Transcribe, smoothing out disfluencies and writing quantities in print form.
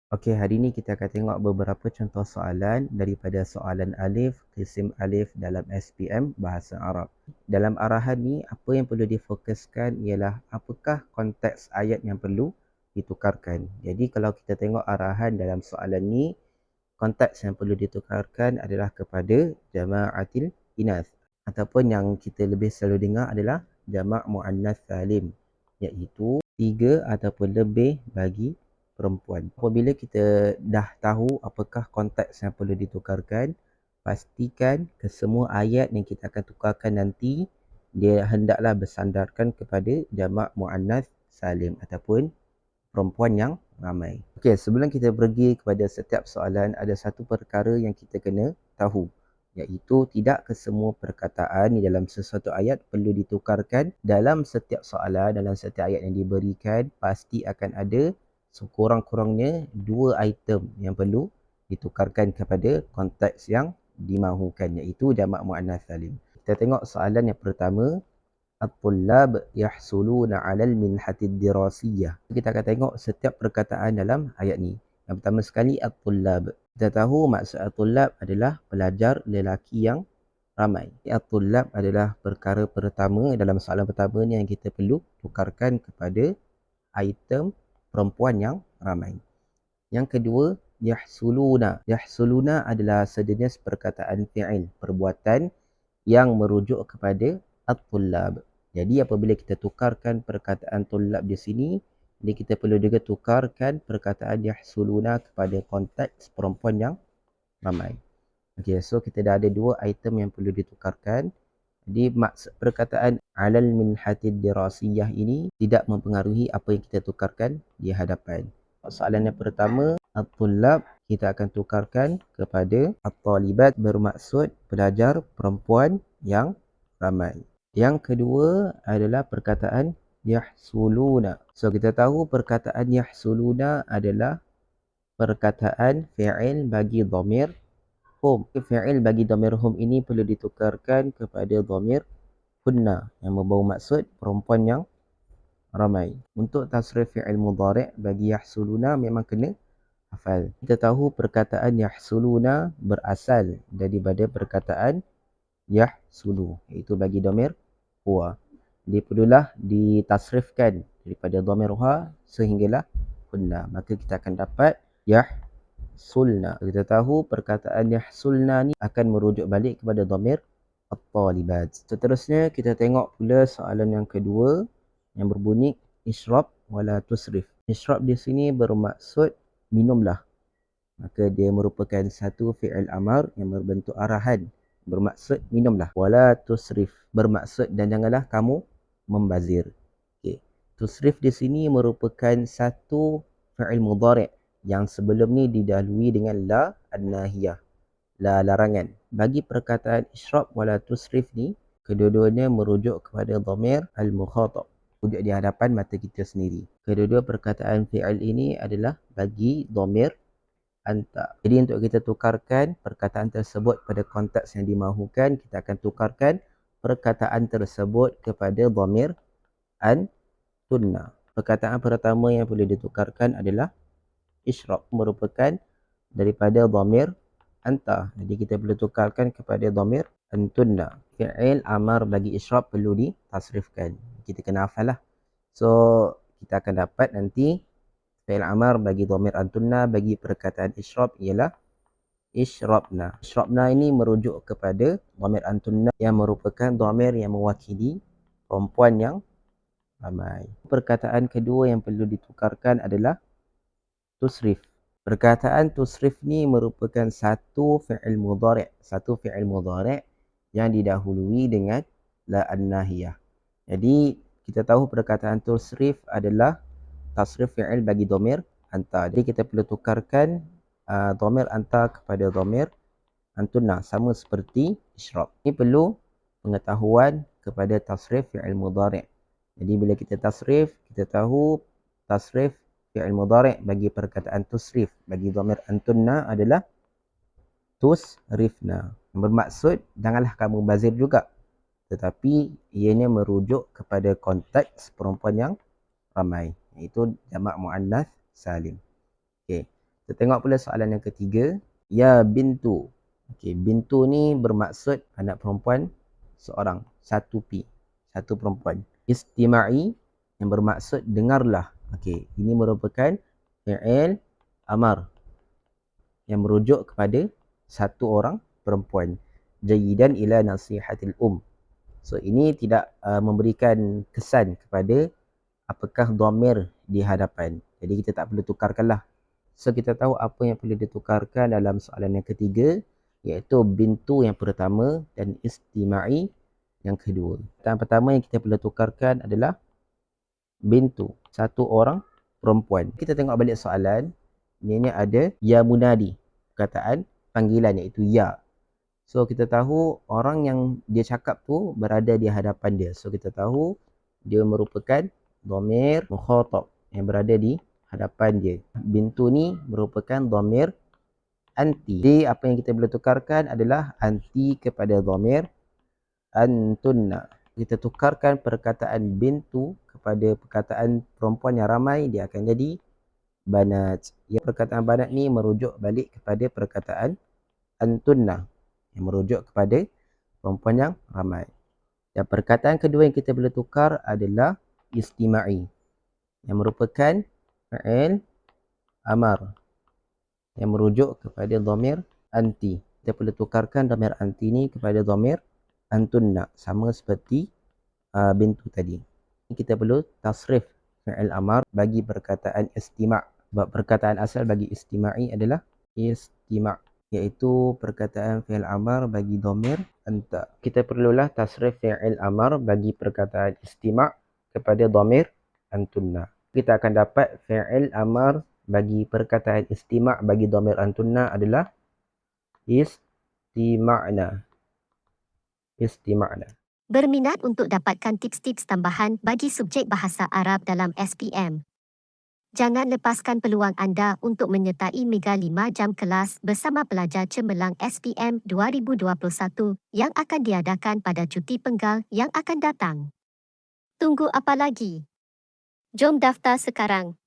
Okey, hari ini kita akan tengok beberapa contoh soalan daripada soalan alif, kisim alif dalam SPM Bahasa Arab. Dalam arahan ni, apa yang perlu difokuskan ialah apakah konteks ayat yang perlu ditukarkan. Jadi kalau kita tengok arahan dalam soalan ni, konteks yang perlu ditukarkan adalah kepada jama'atil inath. Ataupun yang kita lebih selalu dengar adalah jama' mu'annath salim, iaitu 3 ataupun lebih bagi perempuan. Apabila kita dah tahu apakah konteks yang perlu ditukarkan, pastikan kesemua ayat yang kita akan tukarkan nanti dia hendaklah bersandarkan kepada jama' mu'annath salim ataupun perempuan yang ramai. Okey, sebelum kita pergi kepada setiap soalan, ada satu perkara yang kita kena tahu, iaitu tidak kesemua perkataan di dalam sesuatu ayat perlu ditukarkan. Dalam setiap soalan, dalam setiap ayat yang diberikan, pasti akan ada sekurang-kurangnya 2 item yang perlu ditukarkan kepada konteks yang dimahukan, iaitu jamak muannas salim. Kita tengok soalan yang pertama, at-tullab yahsuluna 'alal minhatid dirasiyah. Kita akan tengok setiap perkataan dalam ayat ni. Yang pertama sekali, at-tullab. Kita tahu maksud at-tullab adalah pelajar lelaki yang ramai. At-tullab adalah perkara pertama dalam soalan pertama ni yang kita perlu tukarkan kepada item perempuan yang ramai. Yang kedua, yahsuluna. Yahsuluna adalah sejenis perkataan fi'il, perbuatan yang merujuk kepada at-tullab. Jadi apabila kita tukarkan perkataan tullab di sini, jadi kita perlu juga tukarkan perkataan yahsuluna kepada konteks perempuan yang ramai. Okey, so kita dah ada 2 item yang perlu ditukarkan. Jadi maksud perkataan alal minhatid dirasiyah ini tidak mempengaruhi apa yang kita tukarkan di hadapan. Soalan yang pertama, at-tullab, kita akan tukarkan kepada at-talibat, bermaksud pelajar perempuan yang ramai. Yang kedua adalah perkataan yahsuluna. So kita tahu perkataan yahsuluna adalah perkataan fi'il bagi dhamir hum. Fi'il bagi dhamir hum ini perlu ditukarkan kepada dhamir hunna yang membawa maksud perempuan yang ramai. Untuk tasrif fi'il mudhari' bagi yahsuluna memang kena hafal. Kita tahu perkataan yahsuluna berasal daripada perkataan yahsulu, iaitu bagi dhamir huwa. Dia perlulah ditasrifkan daripada dhamir huwa sehinggalah hunna. Maka kita akan dapat yahsulna. Kita tahu perkataan yahsulna ni akan merujuk balik kepada dhamir at-talibat. Seterusnya kita tengok pula soalan yang kedua yang berbunyi isyrab wala tusrif. Isyrab di sini bermaksud minumlah. Maka dia merupakan satu fi'il amar yang berbentuk arahan, bermaksud minumlah. Wala tusrif bermaksud dan janganlah kamu membazir. Okey. Tusrif di sini merupakan satu fi'il mudhari' yang sebelum ni didahului dengan la an-nahiyah, la larangan. Bagi perkataan isyrab wala tusrif ni, kedua-duanya merujuk kepada dhamir al-mukhatab, wujud di hadapan mata kita sendiri. Kedua-dua perkataan fi'il ini adalah bagi dhamir anta. Jadi untuk kita tukarkan perkataan tersebut pada konteks yang dimahukan, kita akan tukarkan perkataan tersebut kepada dhamir antunna. Perkataan pertama yang perlu ditukarkan adalah isyrab, merupakan daripada dhamir anta. Jadi kita perlu tukarkan kepada dhamir antunna. Fi'il amar bagi isyrab perlu ditasrifkan. Kita kena hafal lah. So kita akan dapat nanti fi'il amar bagi dhamir antunna bagi perkataan isyrab ialah isyrabna. Isyrabna ini merujuk kepada dhamir antunna yang merupakan dhamir yang mewakili perempuan yang ramai. Perkataan kedua yang perlu ditukarkan adalah tusrif. Perkataan tusrif ni merupakan satu fi'il mudhari' yang didahului dengan la an-nahiyah. Jadi kita tahu perkataan tusrif adalah tasrif fi'il bagi dhamir anta. Jadi kita perlu tukarkan dhamir anta kepada dhamir antunna, sama seperti isyrab. Ini perlu pengetahuan kepada tasrif fi'il mudhari'. Jadi bila kita tasrif, kita tahu tasrif fi'il mudhari' bagi perkataan tusrif bagi dhamir antunna adalah tusrifna. Bermaksud janganlah kamu bazir juga, tetapi ianya merujuk kepada konteks perempuan yang ramai, iaitu jamak muannas salim. Okey. Kita tengok pula soalan yang ketiga. Ya bintu. Okey, bintu ni bermaksud anak perempuan seorang, satu perempuan. Istima'i yang bermaksud dengarlah. Okey, ini merupakan fi'il amar yang merujuk kepada satu orang perempuan. Jayidan ila nasihatil So ini tidak memberikan kesan kepada apakah dhamir di hadapan. Jadi kita tak perlu tukarkanlah. So kita tahu apa yang perlu ditukarkan dalam soalan yang ketiga, iaitu bintu yang pertama dan istima'i yang kedua. Yang pertama yang kita perlu tukarkan adalah bintu, satu orang perempuan. Kita tengok balik soalan. Ini ada ya munadi, perkataan panggilan iaitu ya. So kita tahu orang yang dia cakap tu berada di hadapan dia. So kita tahu dia merupakan dhamir mukhatab yang berada di hadapan dia. Bintu ni merupakan dhamir anti. Jadi apa yang kita boleh tukarkan adalah anti kepada dhamir antunna. Kita tukarkan perkataan bintu kepada perkataan perempuan yang ramai, dia akan jadi banat. Ya, perkataan banat ni merujuk balik kepada perkataan antunna yang merujuk kepada perempuan yang ramai. Dan perkataan kedua yang kita boleh tukar adalah istima'i yang merupakan fa'il amar yang merujuk kepada dhamir anti. Kita perlu tukarkan dhamir anti ni kepada dhamir antunna, sama seperti bintu tadi. Kita perlu tasrif fa'il amar bagi perkataan istima'. Sebab perkataan asal bagi istima'i adalah istima', iaitu perkataan fi'il amar bagi dhamir anta. Kita perlulah tasrif fi'il amar bagi perkataan istima' kepada dhamir antunna. Kita akan dapat fi'il amar bagi perkataan istima' bagi dhamir antunna adalah istima'na. Istima'na. Berminat untuk dapatkan tips-tips tambahan bagi subjek bahasa Arab dalam SPM? Jangan lepaskan peluang anda untuk menyertai Mega 5 jam kelas bersama pelajar cemerlang SPM 2021 yang akan diadakan pada cuti penggal yang akan datang. Tunggu apa lagi? Jom daftar sekarang.